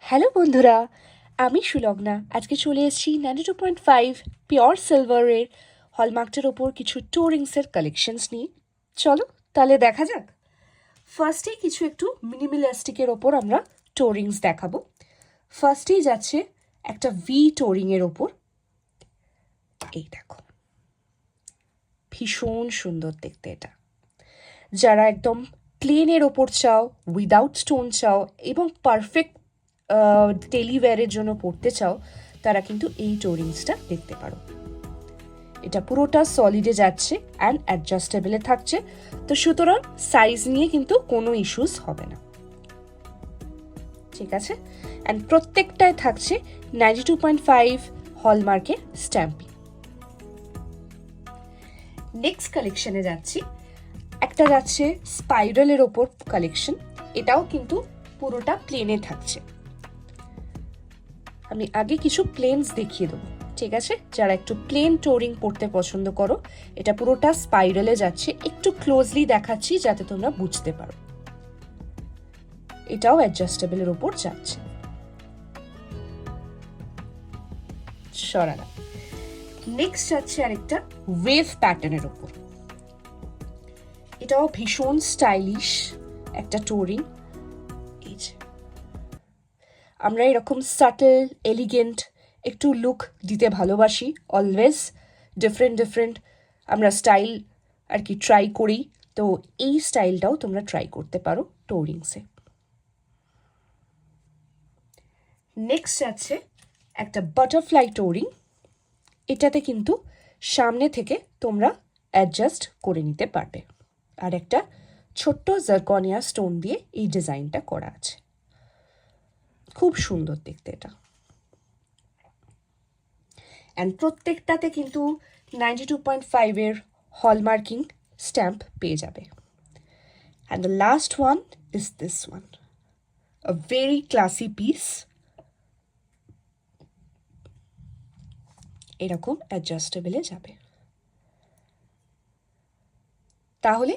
Hello বন্ধুরা, আমি সুলগ্না। আজকে চলে এসেছি 92.5 পিওর সিলভারের হলমার্কটার ওপর কিছু টোরিংসের কালেকশনস নিয়ে। চলো তাহলে দেখা যাক। ফার্স্টেই কিছু একটু মিনিমালিস্টিকের ওপর আমরা টোরিংস দেখাবো। ফার্স্টেই যাচ্ছে একটা ভি টোরিংয়ের ওপর। এই দেখো, ভীষণ সুন্দর দেখতে এটা। যারা একদম প্লেনের ওপর চাও, উইদাউট স্টোন চাও এবং পারফেক্ট ডেলি ওয়্যারের জন্য পড়তে চাও, তারা কিন্তু এই টোরিংসটা দেখতে পারো। এটা পুরোটা সলিডে যাচ্ছে অ্যান্ড অ্যাডজাস্টেবলে থাকছে, তো সুতরাং সাইজ নিয়ে কিন্তু কোনো ইস্যুস হবে না। ঠিক আছে, অ্যান্ড প্রত্যেকটায় থাকছে 92.5 হলমার্কের স্ট্যাম্পিং। নেক্সট কালেকশনে যাচ্ছি। একটা যাচ্ছে স্পাইরালের ওপর কালেকশন। এটাও কিন্তু পুরোটা প্লেনে থাকছে। আমি আগে কিছু প্লেনস দেখিয়ে দেবো, ঠিক আছে? যারা একটু প্লেন টোরিং পড়তে পছন্দ করো, এটা পুরোটা স্পাইরালে যাচ্ছে। একটু ক্লোজলি দেখাচ্ছি যাতে তোমরা বুঝতে পারো। এটাও অ্যাডজাস্টেবলের ওপর যাচ্ছে। সরানা। নেক্সট যাচ্ছে আরেকটা ওয়েভ প্যাটার্নের ওপর। এটাও ভীষণ স্টাইলিশ একটা টোরিং। আমরা এরকম সাটল এলিগেন্ট একটু লুক দিতে ভালোবাসি। অলওয়েজ ডিফারেন্ট আমরা স্টাইল আর কি ট্রাই করি, তো এই স্টাইলটাও তোমরা ট্রাই করতে পারো টোরিংসে। নেক্সট আছে একটা বাটারফ্লাই টোরিং। এটাতে কিন্তু সামনে থেকে তোমরা অ্যাডজাস্ট করে নিতে পারবে, আর একটা ছোট্ট জারকনিয়া স্টোন দিয়ে এই ডিজাইনটা করা আছে। খুব সুন্দর দেখতে এটা। অ্যান্ড প্রত্যেকটাতে কিন্তু 92.5 এর হলমার্কিং স্ট্যাম্প পেয়ে যাবে। And the last one is this one, a very classy piece. এরকম অ্যাডজাস্টেবলে যাবে। তাহলে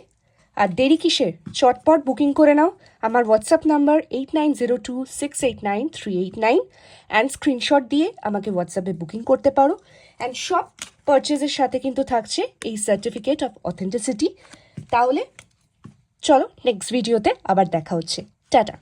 আর দেরি কিসের? চটপট বুকিং করে নাও। আমার হোয়াটসঅ্যাপ নাম্বার 8902689389, অ্যান্ড স্ক্রিনশট দিয়ে আমাকে হোয়াটসঅ্যাপে বুকিং করতে পারো। অ্যান্ড সব পারচেজের সাথে কিন্তু থাকছে এই সার্টিফিকেট অফ অথেন্টিসিটি। তাহলে চলো নেক্সট ভিডিওতে আবার দেখা হচ্ছে। টাটা।